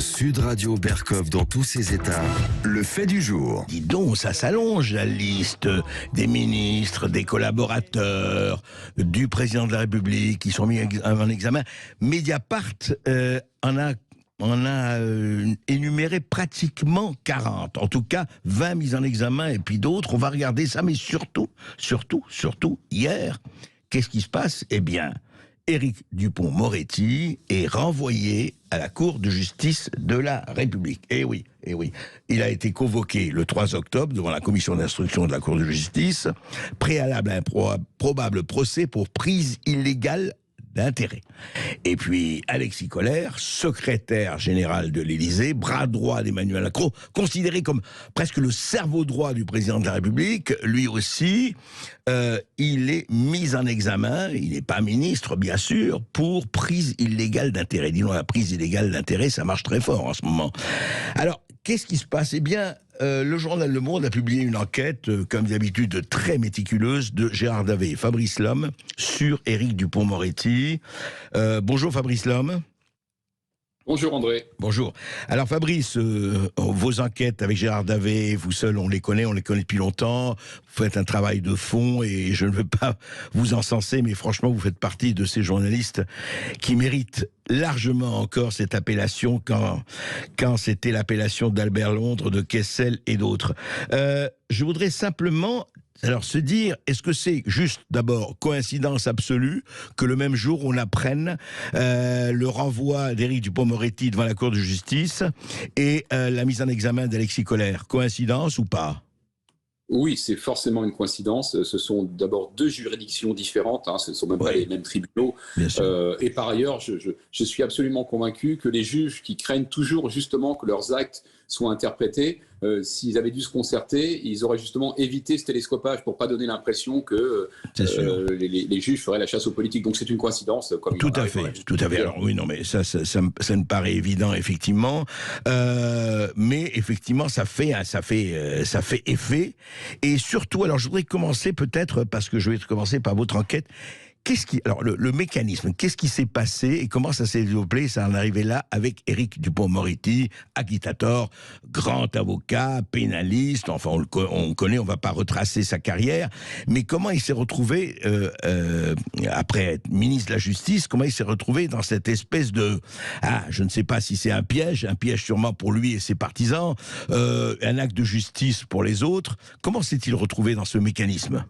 Sud Radio Berkov dans tous ses états, le fait du jour. Dis donc, ça s'allonge la liste des ministres, des collaborateurs, du président de la République qui sont mis en examen. Mediapart en a énuméré pratiquement 40. En tout cas, 20 mises en examen et puis d'autres. On va regarder ça, mais surtout, hier, qu'est-ce qui se passe? Eh bien, Éric Dupond-Moretti est renvoyé à la Cour de justice de la République. Eh oui. Il a été convoqué le 3 octobre devant la commission d'instruction de la Cour de justice, préalable à un probable procès pour prise illégale d'intérêt. Et puis Alexis Kohler, secrétaire général de l'Élysée, bras droit d'Emmanuel Macron, considéré comme presque le cerveau droit du président de la République, lui aussi, il est mis en examen, il n'est pas ministre bien sûr, pour prise illégale d'intérêt. Dis-donc, la prise illégale d'intérêt, ça marche très fort en ce moment. Alors, qu'est-ce qui se passe? Eh bien, le journal Le Monde a publié une enquête, comme d'habitude, très méticuleuse, de Gérard Davet et Fabrice Lhomme sur Éric Dupond-Moretti. Bonjour Fabrice Lhomme. Bonjour André. Bonjour. Alors Fabrice, vos enquêtes avec Gérard Davet, vous seul, on les connaît depuis longtemps. Vous faites un travail de fond et je ne veux pas vous encenser, mais franchement, vous faites partie de ces journalistes qui méritent largement encore cette appellation quand c'était l'appellation d'Albert Londres, de Kessel et d'autres. Je voudrais simplement se dire, est-ce que c'est juste d'abord coïncidence absolue que le même jour on apprenne le renvoi d'Éric Dupond-Moretti devant la Cour de justice et la mise en examen d'Alexis Kohler? Coïncidence ou pas? Oui, c'est forcément une coïncidence. Ce sont d'abord deux juridictions différentes, ce ne sont même pas les mêmes tribunaux. Et par ailleurs, je suis absolument convaincu que les juges qui craignent toujours justement que leurs actes soient interprétés, s'ils avaient dû se concerter, ils auraient justement évité ce télescopage pour ne pas donner l'impression que les juges feraient la chasse aux politiques. Donc c'est une coïncidence. Comme tout à fait. Alors oui, non, mais ça me paraît évident, effectivement. Mais effectivement, ça fait effet. Et surtout, alors je voudrais commencer peut-être, parce que je vais commencer par votre enquête. Alors le mécanisme, qu'est-ce qui s'est passé et comment ça s'est développé, ça en est arrivé là avec Éric Dupond-Moretti, agitateur, grand avocat, pénaliste, enfin on connaît, on va pas retracer sa carrière, mais comment il s'est retrouvé, après être ministre de la Justice, comment il s'est retrouvé dans cette espèce de, je ne sais pas si c'est un piège sûrement pour lui et ses partisans, un acte de justice pour les autres, comment s'est-il retrouvé dans ce mécanisme ?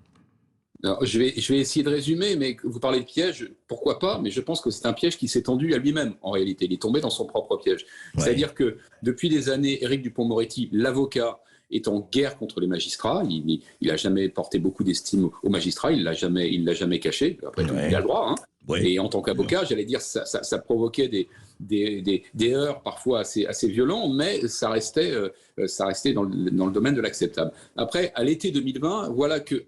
Alors, je vais essayer de résumer, mais vous parlez de piège, pourquoi pas, mais je pense que c'est un piège qui s'est tendu à lui-même, en réalité. Il est tombé dans son propre piège. Ouais. C'est-à-dire que depuis des années, Éric Dupond-Moretti, l'avocat, est en guerre contre les magistrats. Il n'a jamais porté beaucoup d'estime aux magistrats, il l'a jamais caché. Après tout, il a le droit. Et en tant qu'avocat, j'allais dire, ça provoquait des heurts parfois assez violents, mais ça restait dans le domaine de l'acceptable. Après, à l'été 2020, voilà que,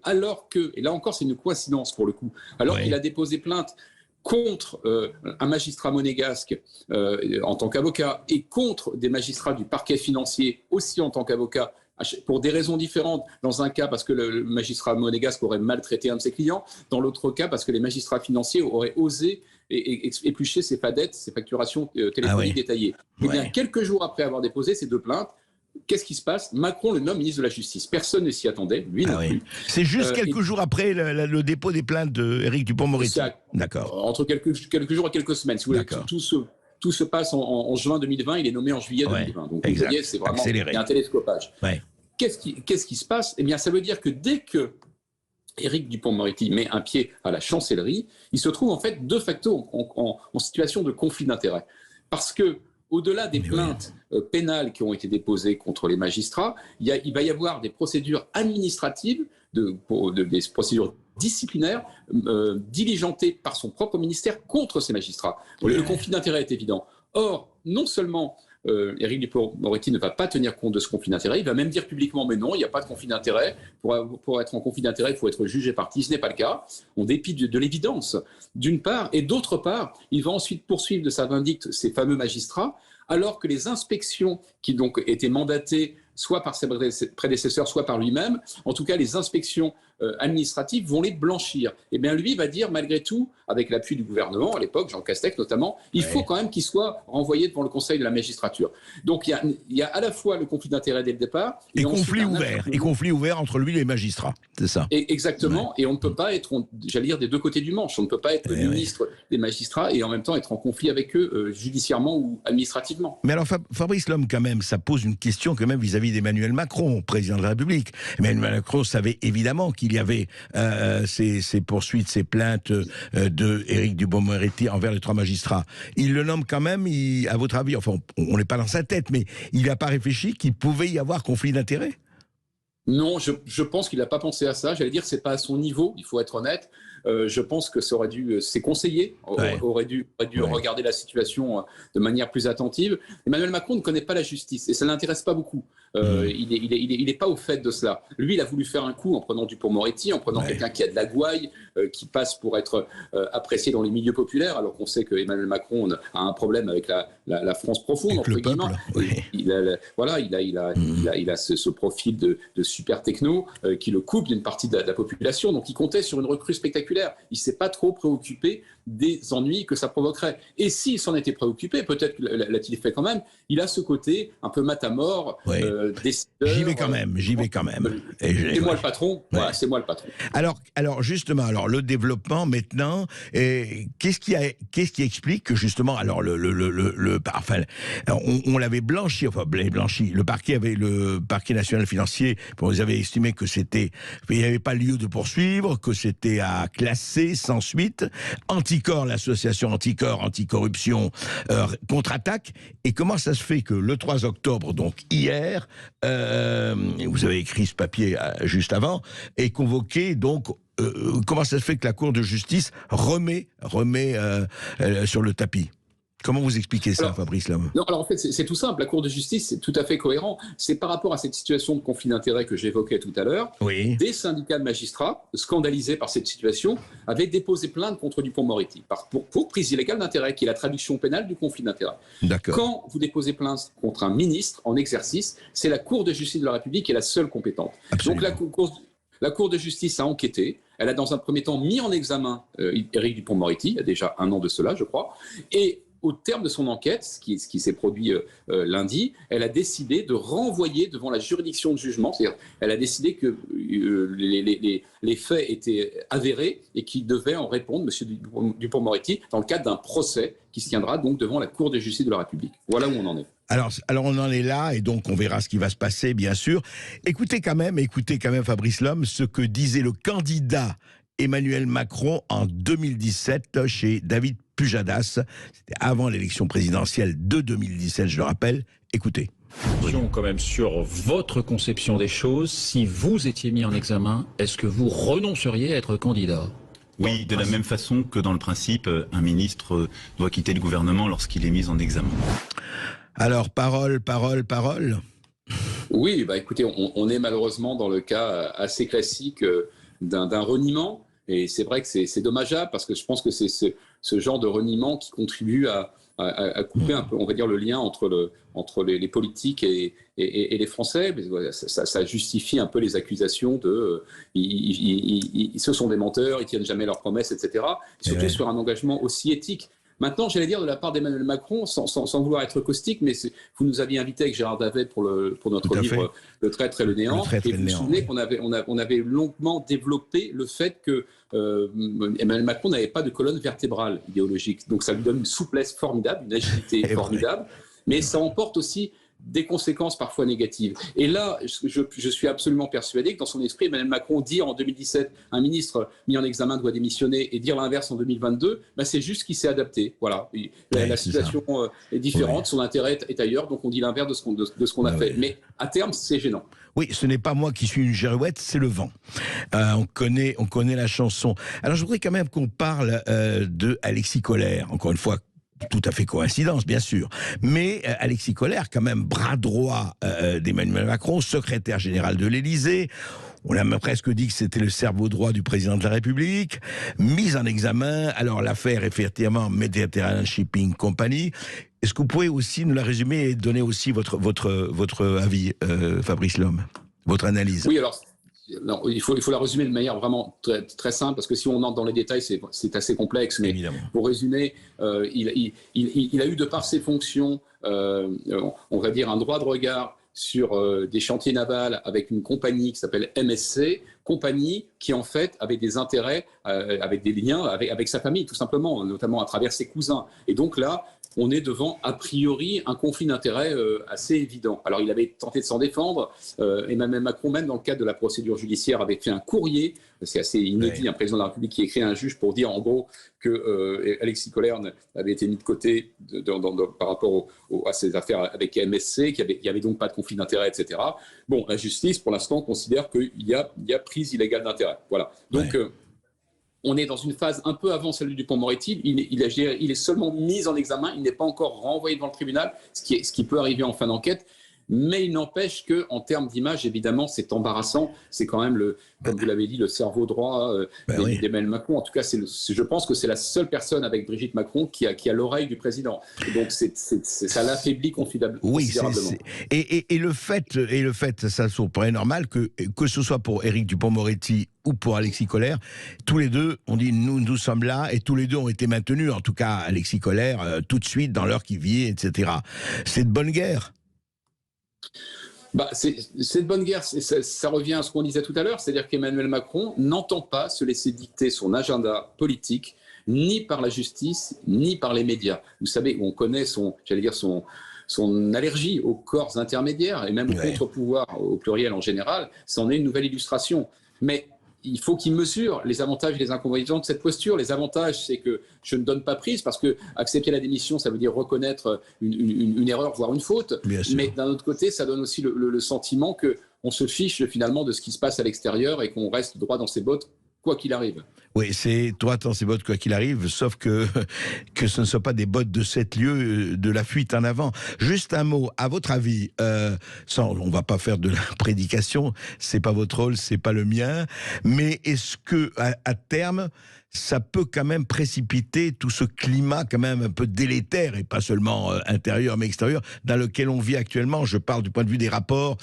et là encore c'est une coïncidence pour le coup, qu'il a déposé plainte contre un magistrat monégasque en tant qu'avocat et contre des magistrats du parquet financier aussi en tant qu'avocat, pour des raisons différentes. Dans un cas, parce que le magistrat monégasque aurait maltraité un de ses clients. Dans l'autre cas, parce que les magistrats financiers auraient osé éplucher ses fadettes, ses facturations téléphoniques détaillées. Et bien, quelques jours après avoir déposé ces deux plaintes, qu'est-ce qui se passe? Macron le nomme ministre de la Justice. Personne ne s'y attendait, lui non plus. C'est juste quelques jours après le dépôt des plaintes d'Éric Dupond-Moretti. D'accord. Entre quelques jours et quelques semaines. Si vous voulez, tout se passe en juin 2020, il est nommé en juillet 2020. Donc vous voyez, c'est vraiment un télescopage. Qu'est-ce qui se passe? Eh bien, ça veut dire que dès que Éric Dupond-Moretti met un pied à la chancellerie, il se trouve en fait de facto en situation de conflit d'intérêts. Parce que au-delà des plaintes pénales qui ont été déposées contre les magistrats, il va y avoir des procédures administratives, des procédures disciplinaires diligentées par son propre ministère contre ces magistrats. Le conflit d'intérêts est évident. Or, non seulement Éric Dupond-Moretti ne va pas tenir compte de ce conflit d'intérêts, il va même dire publiquement mais non, il n'y a pas de conflit d'intérêts. Pour être en conflit d'intérêts, il faut être jugé parti. Ce n'est pas le cas. On dépit de l'évidence, d'une part, et d'autre part, il va ensuite poursuivre de sa vindicte ces fameux magistrats, alors que les inspections qui donc étaient mandatées soit par ses prédécesseurs, soit par lui-même, en tout cas les inspections administratives vont les blanchir. Eh bien, lui va dire, malgré tout, avec l'appui du gouvernement, à l'époque, Jean Castex notamment, il faut quand même qu'il soit renvoyé devant le Conseil de la magistrature. Donc, il y a à la fois le conflit d'intérêts dès le départ... Et conflit ouvert entre lui et les magistrats, c'est ça. Et exactement, et on ne peut pas être, j'allais dire, des deux côtés du manche. On ne peut pas être le ministre des magistrats et en même temps être en conflit avec eux, judiciairement ou administrativement. Mais alors, Fabrice Lhomme, quand même, ça pose une question quand même vis-à-vis d'Emmanuel Macron, président de la République. Emmanuel Macron savait évidemment qu'il y avait ces poursuites, ces plaintes de Éric Dupond-Moretti envers les 3 magistrats. Il le nomme quand même, à votre avis, enfin, on n'est pas dans sa tête, mais il n'a pas réfléchi qu'il pouvait y avoir conflit d'intérêts? Non, je pense qu'il n'a pas pensé à ça. J'allais dire, c'est pas à son niveau, il faut être honnête. Je pense que ça aurait dû, ses conseillers auraient dû regarder la situation de manière plus attentive. Emmanuel Macron ne connaît pas la justice et ça ne l'intéresse pas beaucoup. Il n'est pas au fait de cela. Lui, il a voulu faire un coup en prenant Dupond-Moretti, en prenant quelqu'un qui a de la gouaille, qui passe pour être apprécié dans les milieux populaires, alors qu'on sait que Emmanuel Macron a un problème avec la France profonde, entre guillemets. Il a ce profil de super techno qui le coupe d'une partie de la population. Donc, il comptait sur une recrue spectaculaire. Il ne s'est pas trop préoccupé des ennuis que ça provoquerait. Et s'il s'en était préoccupé, peut-être l'a-t-il fait quand même, il a ce côté un peu matamor, décideur. J'y vais quand même. C'est moi le patron. Voilà, c'est moi le patron. Alors justement, le développement maintenant, qu'est-ce qui explique que justement, alors on l'avait blanchi, le parquet national financier, vous avez estimé que il n'y avait pas lieu de poursuivre, que c'était à classer sans suite. Anticor, l'association anticorruption, contre-attaque. Et comment ça se fait que le 3 octobre, donc hier, vous avez écrit ce papier juste avant, est convoqué donc. Comment ça se fait que la Cour de justice remet sur le tapis? Comment vous expliquez ça, Fabrice Lhomme? Non, alors en fait, c'est tout simple. La Cour de justice, c'est tout à fait cohérent. C'est par rapport à cette situation de conflit d'intérêts que j'évoquais tout à l'heure. Des syndicats de magistrats, scandalisés par cette situation, avaient déposé plainte contre Dupond-Moretti pour prise illégale d'intérêt, qui est la traduction pénale du conflit d'intérêts. Quand vous déposez plainte contre un ministre en exercice, c'est la Cour de justice de la République qui est la seule compétente. Absolument. Donc la Cour de justice a enquêté. Elle a dans un premier temps mis en examen Éric Dupond-Moretti, il y a déjà 1 an de cela, je crois, et au terme de son enquête, ce qui s'est produit lundi, elle a décidé de renvoyer devant la juridiction de jugement. C'est-à-dire, elle a décidé que les faits étaient avérés et qu'il devait en répondre, M. Dupond-Moretti, dans le cadre d'un procès qui se tiendra donc devant la Cour de justice de la République. Voilà où on en est. Alors on en est là, et donc on verra ce qui va se passer, bien sûr. Écoutez quand même, Fabrice Lhomme, ce que disait le candidat Emmanuel Macron en 2017 chez David Pujadas. C'était avant l'élection présidentielle de 2017, je le rappelle. Écoutez. Quand même sur votre conception des choses, si vous étiez mis en examen, est-ce que vous renonceriez à être candidat? Oui, de la même façon que dans le principe, un ministre doit quitter le gouvernement lorsqu'il est mis en examen. Alors, parole. Oui, écoutez, on est malheureusement dans le cas assez classique d'un reniement. Et c'est vrai que c'est dommageable parce que je pense que c'est ce genre de reniement qui contribue à couper un peu, on va dire, le lien entre les politiques et les Français. Ça justifie un peu les accusations ce sont des menteurs, ils tiennent jamais leurs promesses, etc. Surtout sur un engagement aussi éthique. Maintenant, j'allais dire de la part d'Emmanuel Macron, sans vouloir être caustique, mais vous nous aviez invité avec Gérard Davet pour notre livre Le traître et le néant. Et vous vous souvenez qu'on avait longuement développé le fait que Emmanuel Macron n'avait pas de colonne vertébrale idéologique. Donc ça lui donne une souplesse formidable, une agilité formidable, mais ça emporte aussi des conséquences parfois négatives. Et là, je suis absolument persuadé que dans son esprit, Emmanuel Macron dire en 2017 un ministre mis en examen doit démissionner et dire l'inverse en 2022, c'est juste qu'il s'est adapté. Voilà. La situation est différente, son intérêt est ailleurs, donc on dit l'inverse de ce qu'on a fait. Mais à terme, c'est gênant. Oui, ce n'est pas moi qui suis une girouette, c'est le vent. On connaît la chanson. Alors je voudrais quand même qu'on parle de Alexis Kohler, encore une fois. Tout à fait coïncidence, bien sûr. Mais Alexis Kohler, quand même bras droit d'Emmanuel Macron, secrétaire général de l'Élysée. On a même presque dit que c'était le cerveau droit du président de la République. Mise en examen. Alors l'affaire, effectivement, Mediterranean Shipping Company. Est-ce que vous pouvez aussi nous la résumer et donner aussi votre avis, Fabrice Lhomme, votre analyse? Oui, alors non, il faut la résumer de manière vraiment très, très simple, parce que si on entre dans les détails, c'est assez complexe. Mais évidemment, pour résumer, il a eu, de par ses fonctions, on va dire, un droit de regard sur des chantiers navals avec une compagnie qui s'appelle MSC, compagnie qui en fait avait des intérêts, avec des liens avec sa famille, tout simplement, notamment à travers ses cousins. Et donc là, on est devant, a priori, un conflit d'intérêts assez évident. Alors, il avait tenté de s'en défendre. Emmanuel Macron, même dans le cadre de la procédure judiciaire, avait fait un courrier, c'est assez inédit, un président de la République qui écrit à un juge pour dire, en gros, que Alexis Kohler avait été mis de côté par rapport à ses affaires avec MSC, qu'il n'y avait donc pas de conflit d'intérêts, etc. Bon, la justice, pour l'instant, considère qu'il y a prise illégale d'intérêts. Voilà. Donc, on est dans une phase un peu avant celle du Dupond-Moretti. Il est seulement mis en examen, il n'est pas encore renvoyé devant le tribunal, ce qui peut arriver en fin d'enquête. Mais il n'empêche qu'en termes d'image, évidemment, c'est embarrassant. C'est quand même, comme vous l'avez dit, le cerveau droit d'Emmanuel Macron. En tout cas, je pense que c'est la seule personne avec Brigitte Macron qui a l'oreille du président. Et donc, ça l'affaiblit considérablement. Et le fait, ça paraît normal que ce soit pour Éric Dupond-Moretti ou pour Alexis Kohler, tous les deux, on dit nous sommes là, et tous les deux ont été maintenus, en tout cas Alexis Kohler, tout de suite dans l'heure qui vient, etc. C'est de bonne guerre. C'est de bonne guerre, ça revient à ce qu'on disait tout à l'heure, c'est-à-dire qu'Emmanuel Macron n'entend pas se laisser dicter son agenda politique, ni par la justice, ni par les médias. Vous savez, on connaît son allergie aux corps intermédiaires, et même au contre-pouvoir au pluriel en général, c'en est une nouvelle illustration. Mais il faut qu'il mesure les avantages et les inconvénients de cette posture. Les avantages, c'est que je ne donne pas prise, parce que accepter la démission, ça veut dire reconnaître une erreur, voire une faute. Mais d'un autre côté, ça donne aussi le sentiment qu'on se fiche finalement de ce qui se passe à l'extérieur et qu'on reste droit dans ses bottes, quoi qu'il arrive. Oui, c'est droit dans ses bottes quoi qu'il arrive, sauf que ce ne soit pas des bottes de 7 lieues de la fuite en avant. Juste un mot, à votre avis, on va pas faire de la prédication, c'est pas votre rôle, c'est pas le mien, mais est-ce que à terme, ça peut quand même précipiter tout ce climat quand même un peu délétère, et pas seulement intérieur mais extérieur, dans lequel on vit actuellement? Je parle du point de vue des rapports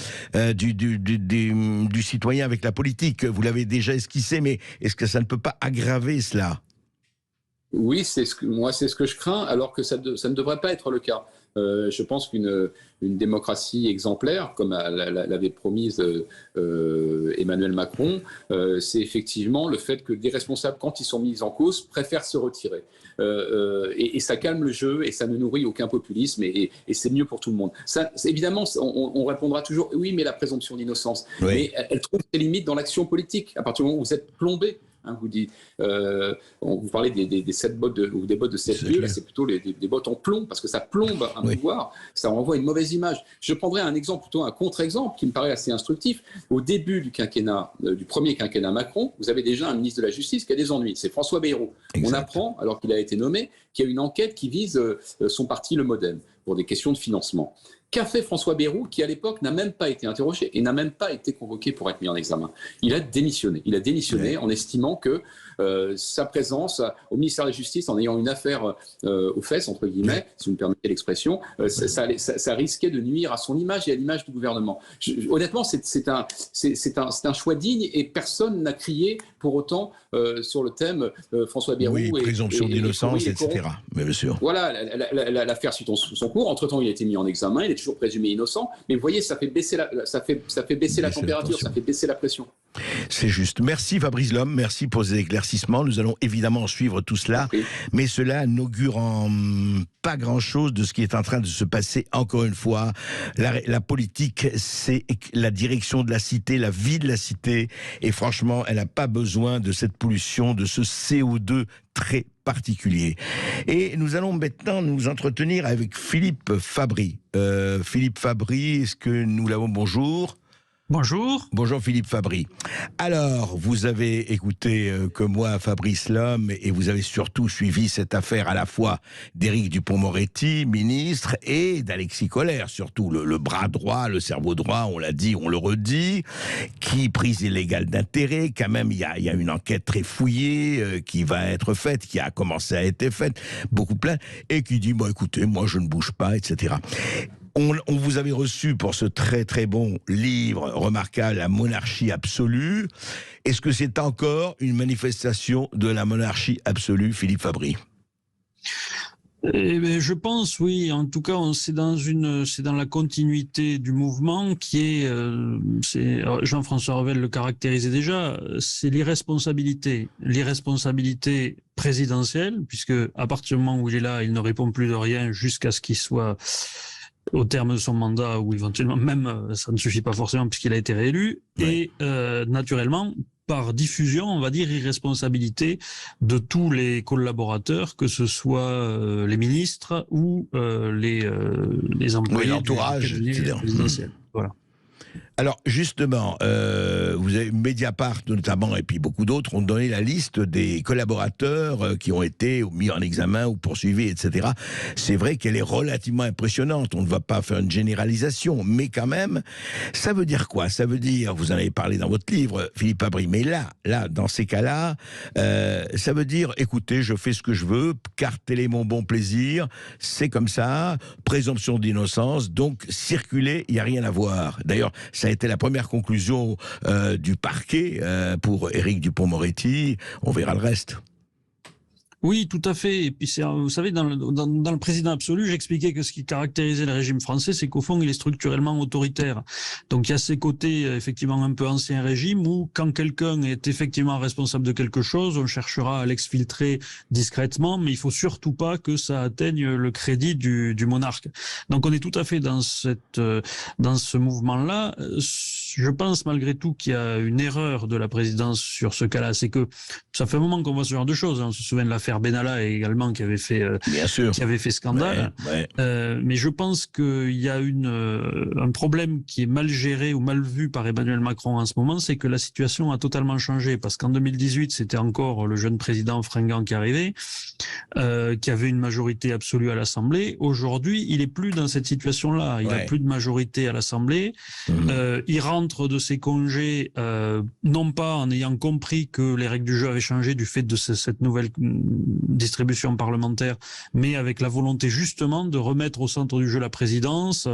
du citoyen avec la politique. Vous l'avez déjà esquissé, mais est-ce que ça ne peut pas aggraver cela? Oui, c'est ce que je crains, alors que ça ne devrait pas être le cas. Je pense qu'une démocratie exemplaire, comme l'avait promise Emmanuel Macron, c'est effectivement le fait que des responsables, quand ils sont mis en cause, préfèrent se retirer. Et ça calme le jeu, et ça ne nourrit aucun populisme, et c'est mieux pour tout le monde. Évidemment, on répondra toujours « oui, mais la présomption d'innocence ». Mais elle trouve ses limites dans l'action politique. À partir du moment où vous êtes plombé, vous parlez des 7 bottes ou des bottes de 7 lieues, là c'est plutôt des bottes en plomb, parce que ça plombe un pouvoir, ça renvoie une mauvaise image. Je prendrai un exemple, plutôt un contre-exemple, qui me paraît assez instructif. Au début du quinquennat, du premier quinquennat Macron, vous avez déjà un ministre de la Justice qui a des ennuis, c'est François Bayrou. On apprend, alors qu'il a été nommé, qu'il y a une enquête qui vise son parti, le MoDem, pour des questions de financement. Qu'a fait François Bayrou, qui à l'époque n'a même pas été interrogé et n'a même pas été convoqué pour être mis en examen? Il a démissionné. Il a démissionné en estimant que sa présence au ministère de la Justice, en ayant une affaire aux fesses, entre guillemets, si vous me permettez l'expression, ça risquait de nuire à son image et à l'image du gouvernement. Honnêtement, c'est un choix digne, et personne n'a crié pour autant sur le thème François Bayrou. Oui, présomption d'innocence, etc. Mais bien sûr. Voilà, l'affaire suit son cours. Entre-temps, il a été mis en examen, il est toujours présumé innocent. Mais vous voyez, ça fait baisser la température, ça fait baisser la pression. C'est juste. Merci Fabrice Lhomme, merci pour ces éclaircissements. Nous allons évidemment suivre tout cela, mais cela n'augure en pas grand-chose de ce qui est en train de se passer. Encore une fois, la politique, c'est la direction de la cité, la vie de la cité, et franchement, elle n'a pas besoin de cette pollution, de ce CO2 très particulier. Et nous allons maintenant nous entretenir avec Philippe Fabry. Philippe Fabry, est-ce que nous l'avons? Bonjour. Bonjour. Bonjour Philippe Fabry. Alors, vous avez écouté que moi, Fabrice Lhomme, et vous avez surtout suivi cette affaire à la fois d'Éric Dupond-Moretti, ministre, et d'Alexis Kohler, surtout le bras droit, le cerveau droit, on l'a dit, on le redit, qui, prise illégale d'intérêt, quand même, il y a une enquête très fouillée qui va être faite, qui a commencé à être faite, beaucoup plein, et qui dit, bon écoutez, moi je ne bouge pas, etc. On vous avait reçu pour ce très très bon livre remarquable, La monarchie absolue. Est-ce que c'est encore une manifestation de la monarchie absolue, Philippe Fabry ? Je pense, oui. En tout cas, c'est dans la continuité du mouvement qui est, Jean-François Revel le caractérisait déjà, c'est l'irresponsabilité présidentielle, puisque à partir du moment où il est là, il ne répond plus de rien jusqu'à ce qu'il soit au terme de son mandat, ou éventuellement même, ça ne suffit pas forcément puisqu'il a été réélu, et naturellement, par diffusion, on va dire, irresponsabilité de tous les collaborateurs, que ce soit les ministres ou les employés l'entourage présidentiel. Voilà. Alors justement, vous avez Mediapart notamment et puis beaucoup d'autres ont donné la liste des collaborateurs qui ont été mis en examen ou poursuivis, etc. C'est vrai qu'elle est relativement impressionnante. On ne va pas faire une généralisation, mais quand même, ça veut dire quoi ? Ça veut dire, vous en avez parlé dans votre livre, Philippe Fabry, mais là, dans ces cas-là, ça veut dire, écoutez, je fais ce que je veux, carte télé mon bon plaisir, c'est comme ça, présomption d'innocence, donc circuler, il n'y a rien à voir. D'ailleurs, ça a été la première conclusion du parquet pour Éric Dupond-Moretti. On verra le reste. Oui, tout à fait. Et puis, vous savez, dans le président absolu, j'expliquais que ce qui caractérisait le régime français, c'est qu'au fond, il est structurellement autoritaire. Donc, il y a ces côtés, effectivement, un peu ancien régime, où quand quelqu'un est effectivement responsable de quelque chose, on cherchera à l'exfiltrer discrètement, mais il faut surtout pas que ça atteigne le crédit du monarque. Donc, on est tout à fait dans ce mouvement-là. Je pense malgré tout qu'il y a une erreur de la présidence sur ce cas-là. C'est que ça fait un moment qu'on voit ce genre de choses. On se souvient de l'affaire Benalla également qui avait fait scandale. Mais je pense qu'il y a un problème qui est mal géré ou mal vu par Emmanuel Macron en ce moment, c'est que la situation a totalement changé. Parce qu'en 2018, c'était encore le jeune président fringant qui arrivait, qui avait une majorité absolue à l'Assemblée. Aujourd'hui, il est plus dans cette situation-là. Il n'a plus de majorité à l'Assemblée. Il rentre de ses congés, non pas en ayant compris que les règles du jeu avaient changé du fait de cette nouvelle distribution parlementaire, mais avec la volonté justement de remettre au centre du jeu la présidence,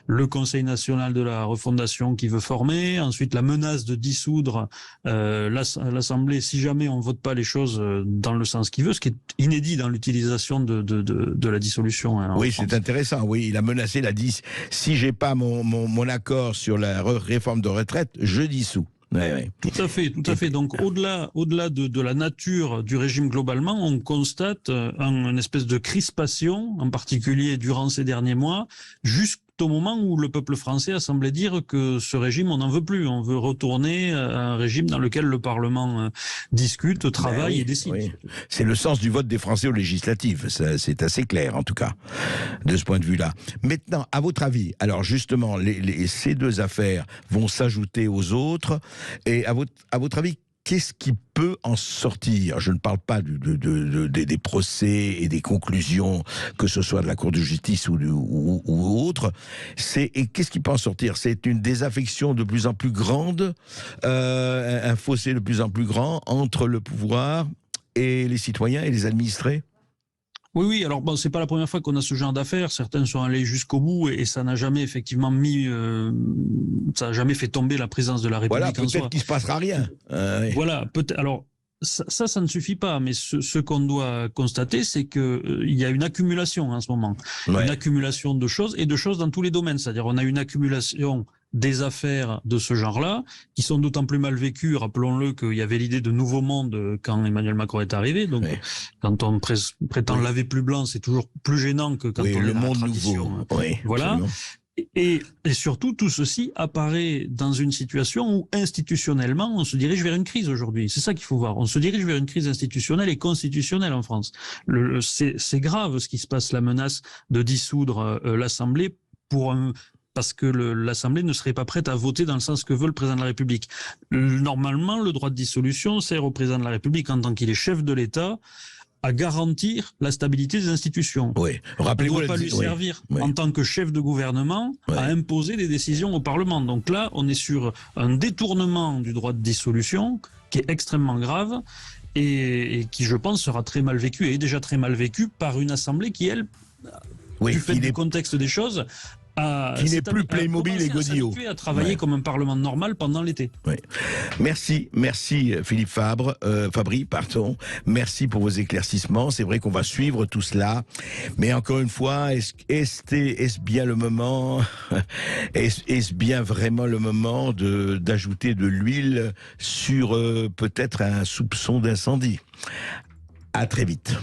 le Conseil national de la refondation qui veut former, ensuite la menace de dissoudre l'Assemblée si jamais on vote pas les choses dans le sens qu'il veut, ce qui est inédit dans l'utilisation de la dissolution. Oui, c'est intéressant. Oui, il a menacé, il a dit si j'ai pas mon accord sur la réforme de retraite, je dissous. Tout à fait. Donc au-delà de la nature du régime globalement, on constate une espèce de crispation, en particulier durant ces derniers mois, jusqu'au moment où le peuple français a semblé dire que ce régime, on n'en veut plus. On veut retourner à un régime dans lequel le Parlement discute, travaille et décide. Oui. C'est le sens du vote des Français aux législatives. C'est assez clair, en tout cas, de ce point de vue-là. Maintenant, à votre avis, alors justement, ces deux affaires vont s'ajouter aux autres. Et à votre avis, qu'est-ce qui peut en sortir ? Je ne parle pas des procès et des conclusions, que ce soit de la Cour de justice ou autre. Et qu'est-ce qui peut en sortir ? C'est une désaffection de plus en plus grande, un fossé de plus en plus grand entre le pouvoir et les citoyens et les administrés ? Oui. Alors bon, c'est pas la première fois qu'on a ce genre d'affaires. Certains sont allés jusqu'au bout et ça n'a jamais effectivement ça n'a jamais fait tomber la présence de la République. Voilà, peut-être qu'il se passera rien. Voilà, peut-être. Alors ça ne suffit pas. Mais ce qu'on doit constater, c'est que il y a une accumulation en ce moment, une accumulation de choses et de choses dans tous les domaines. C'est-à-dire, on a une accumulation des affaires de ce genre-là, qui sont d'autant plus mal vécues. Rappelons-le qu'il y avait l'idée de nouveau monde quand Emmanuel Macron est arrivé. Donc, quand on prétend laver plus blanc, c'est toujours plus gênant que quand on le est monde dans la nouveau. Voilà. Et surtout, tout ceci apparaît dans une situation où, institutionnellement, on se dirige vers une crise aujourd'hui. C'est ça qu'il faut voir. On se dirige vers une crise institutionnelle et constitutionnelle en France. C'est grave ce qui se passe, la menace de dissoudre l'Assemblée parce que l'Assemblée ne serait pas prête à voter dans le sens que veut le président de la République. Normalement, le droit de dissolution sert au président de la République, en tant qu'il est chef de l'État, à garantir la stabilité des institutions. Oui. Rappelez-vous, on ne doit pas lui servir en tant que chef de gouvernement à imposer des décisions au Parlement. Donc là, on est sur un détournement du droit de dissolution qui est extrêmement grave et qui, je pense, sera très mal vécu et est déjà très mal vécu par une Assemblée qui, elle, du fait du contexte des choses, qui n'est plus Playmobil et Godillot. À travailler comme un parlement normal pendant l'été. Oui. Merci Philippe Fabry, pardon. Merci pour vos éclaircissements. C'est vrai qu'on va suivre tout cela, mais encore une fois, est-ce bien le moment, est-ce bien vraiment le moment d'ajouter de l'huile sur peut-être un soupçon d'incendie? À très vite.